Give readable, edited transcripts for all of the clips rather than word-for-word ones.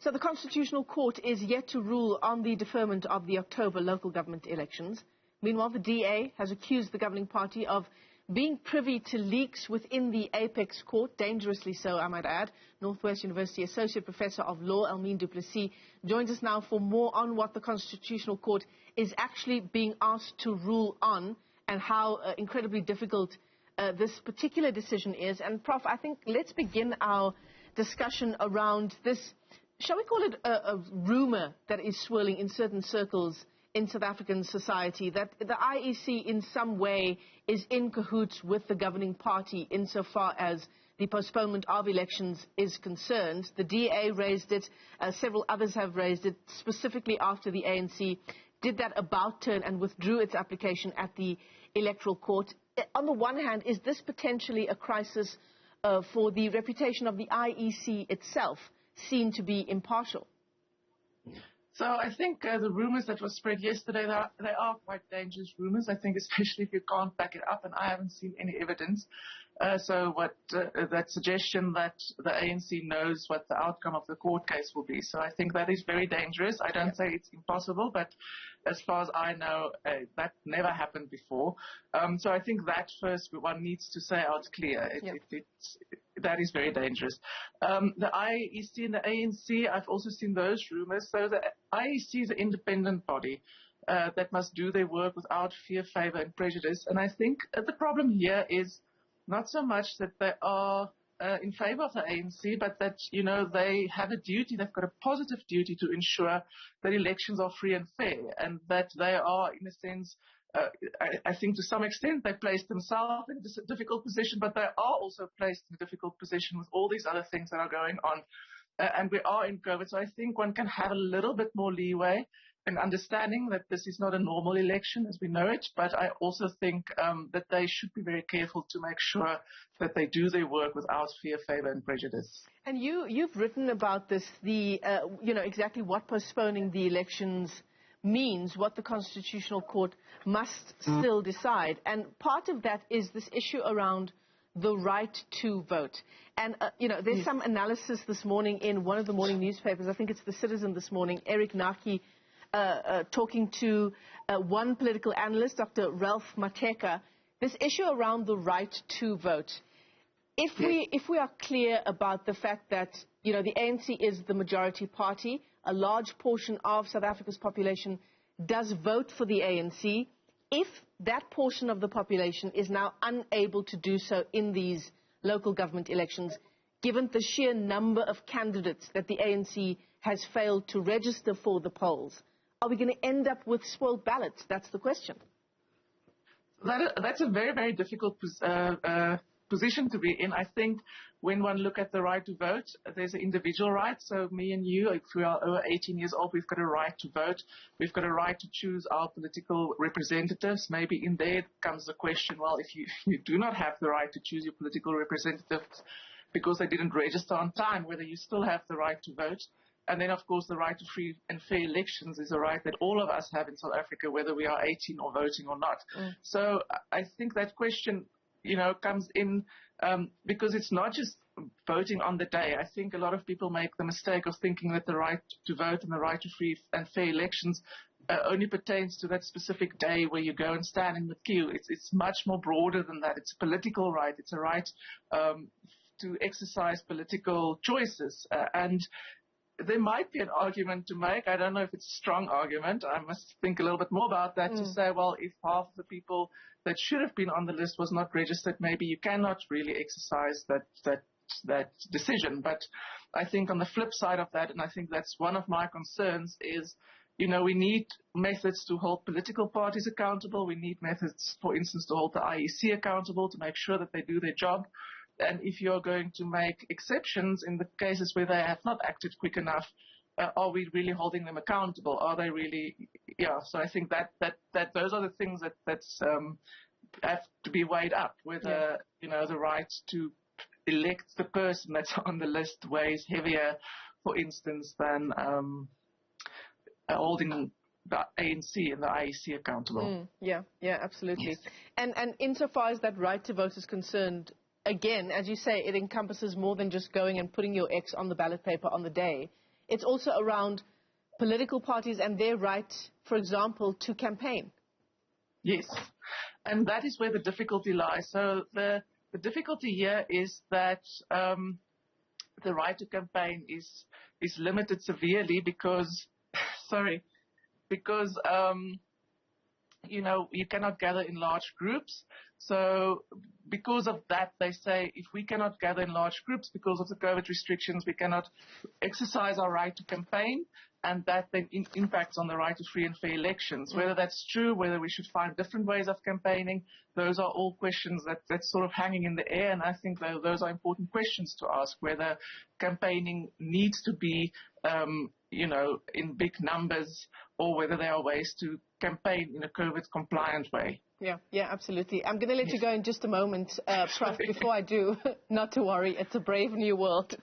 So the Constitutional Court is yet to rule on the deferment of the October local government elections. Meanwhile, the DA has accused the governing party of being privy to leaks within the Apex Court, dangerously so, I might add. Northwest University Associate Professor of Law, Elmien Du Plessis, joins us now for more on what the Constitutional Court is actually being asked to rule on and how incredibly difficult this particular decision is. And Prof, I think let's begin our discussion around this, shall we call it a rumor that is swirling in certain circles in South African society, that the IEC in some way is in cahoots with the governing party insofar as the postponement of elections is concerned. The DA raised it, several others have raised it, specifically after the ANC did that about turn and withdrew its application at the Electoral Court. On the one hand, is this potentially a crisis for the reputation of the IEC itself, seen to be impartial? So I think the rumors that were spread yesterday, they are quite dangerous rumors, I think, especially if you can't back it up, and I haven't seen any evidence. That suggestion that the ANC knows what the outcome of the court case will be. So I think that is very dangerous. I don't say it's impossible, but as far as I know, that never happened before. So I think that first one needs to say out clear. That is very dangerous. The IEC and the ANC, I've also seen those rumors. So the IEC is an independent body that must do their work without fear, favor, and prejudice. And I think the problem here is not so much that they are in favor of the ANC, but that, you know, they have a duty, they've got a positive duty to ensure that elections are free and fair, and that they are, in a sense, I think to some extent they placed themselves in a difficult position, but they are also placed in a difficult position with all these other things that are going on. And we are in COVID, so I think one can have a little bit more leeway and understanding that this is not a normal election as we know it, but I also think that they should be very careful to make sure that they do their work without fear, favor, and prejudice. And you've written about this, exactly what postponing the elections means, what the Constitutional Court must still decide. And part of that is this issue around the right to vote. And, there's some analysis this morning in one of the morning newspapers, I think it's The Citizen this morning, Eric Naki, talking to one political analyst, Dr. Ralph Mateka, this issue around the right to vote. If we are clear about the fact that, the ANC is the majority party, a large portion of South Africa's population does vote for the ANC, if that portion of the population is now unable to do so in these local government elections, given the sheer number of candidates that the ANC has failed to register for the polls, are we going to end up with spoiled ballots? That's the question. That's a very, very difficult position to be in. I think when one look at the right to vote, there's an individual right. So me and you, if we are over 18 years old, we've got a right to vote. We've got a right to choose our political representatives. Maybe in there comes the question, well, if you do not have the right to choose your political representatives because they didn't register on time, whether you still have the right to vote. And then, of course, the right to free and fair elections is a right that all of us have in South Africa, whether we are 18 or voting or not. So I think that question, comes in because it's not just voting on the day. I think a lot of people make the mistake of thinking that the right to vote and the right to free and fair elections only pertains to that specific day where you go and stand in the queue. It's much more broader than that. It's a political right. It's a right to exercise political choices. And there might be an argument to make. I don't know if it's a strong argument. I must think a little bit more about that to say, well, if half of the people that should have been on the list was not registered, maybe you cannot really exercise that decision. But I think on the flip side of that, and I think that's one of my concerns, is, we need methods to hold political parties accountable. We need methods, for instance, to hold the IEC accountable to make sure that they do their job. And if you're going to make exceptions in the cases where they have not acted quick enough, are we really holding them accountable? Are they really? Yeah. So I think that those are the things that have to be weighed up. Whether the right to elect the person that's on the list weighs heavier, for instance, than holding the ANC and the IEC accountable. Yeah, absolutely. And insofar as that right to vote is concerned, again, as you say, it encompasses more than just going and putting your X on the ballot paper on the day. It's also around political parties and their right, for example, to campaign. Yes, and that is where the difficulty lies. So the difficulty here is that the right to campaign is limited severely because, because you cannot gather in large groups. So because of that, they say if we cannot gather in large groups because of the COVID restrictions, we cannot exercise our right to campaign, and that then impacts on the right to free and fair elections. Whether that's true, whether we should find different ways of campaigning, those are all questions that's sort of hanging in the air, and I think those are important questions to ask, whether campaigning needs to be in big numbers, or whether there are ways to campaign in a COVID-compliant way. Yeah, absolutely. I'm going to let you go in just a moment, Prof. Before I do, not to worry, it's a brave new world.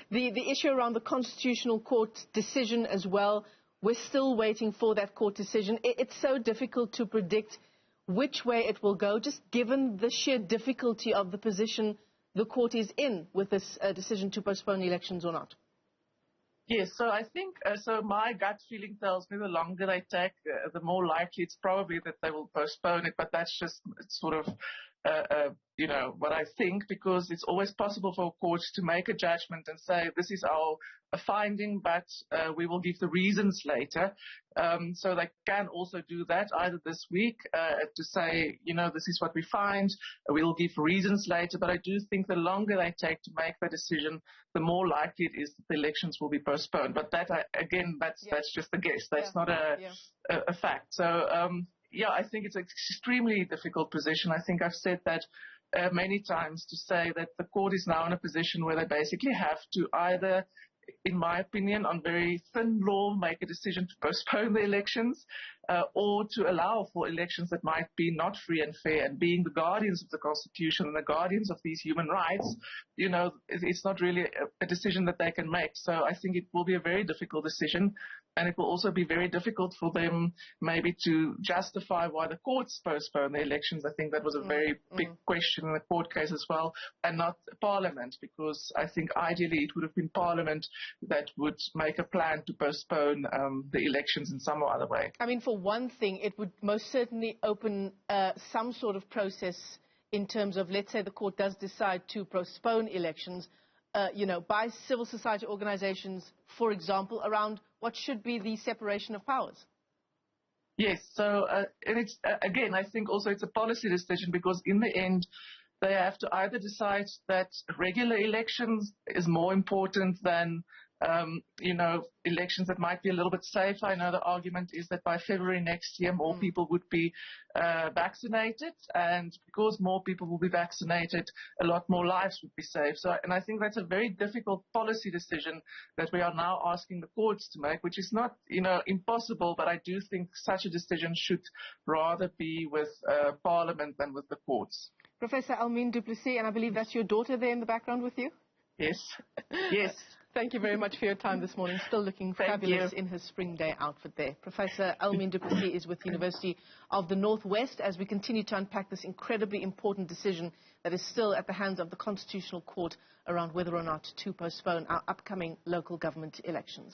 The issue around the Constitutional Court decision as well, we're still waiting for that court decision. It's so difficult to predict which way it will go, just given the sheer difficulty of the position the court is in with this decision to postpone elections or not. Yes, so I think, so my gut feeling tells me the longer they take, the more likely it's probably that they will postpone it, but that's just sort of, what I think, because it's always possible for courts to make a judgment and say, this is our finding, but we will give the reasons later. So they can also do that either this week to say, this is what we find, we'll give reasons later, but I do think the longer they take to make the decision, the more likely it is that the elections will be postponed. But that, that's just a guess. That's not a fact. So, I think it's an extremely difficult position. I think I've said that many times, to say that the court is now in a position where they basically have to either, in my opinion, on very thin law, make a decision to postpone the elections or to allow for elections that might be not free and fair. And being the guardians of the Constitution and the guardians of these human rights, it's not really a decision that they can make. So I think it will be a very difficult decision. And it will also be very difficult for them maybe to justify why the courts postpone the elections. I think that was a very big question in the court case as well, and not Parliament, because I think ideally it would have been Parliament that would make a plan to postpone the elections in some or other way. I mean, for one thing, it would most certainly open some sort of process in terms of, let's say the court does decide to postpone elections, by civil society organizations, for example, around what should be the separation of powers. Yes, so, and it's, again, I think also it's a policy decision, because in the end, they have to either decide that regular elections is more important than, elections that might be a little bit safer. I know the argument is that by February next year, more people would be vaccinated, and because more people will be vaccinated, a lot more lives would be saved. So, and I think that's a very difficult policy decision that we are now asking the courts to make, which is not, impossible, but I do think such a decision should rather be with Parliament than with the courts. Professor Elmien Du Plessis, and I believe that's your daughter there in the background with you? Yes. Yes. Thank you very much for your time this morning. Still looking fabulous in her spring day outfit there. Professor Elmien Du Plessis is with the University of the Northwest as we continue to unpack this incredibly important decision that is still at the hands of the Constitutional Court around whether or not to postpone our upcoming local government elections.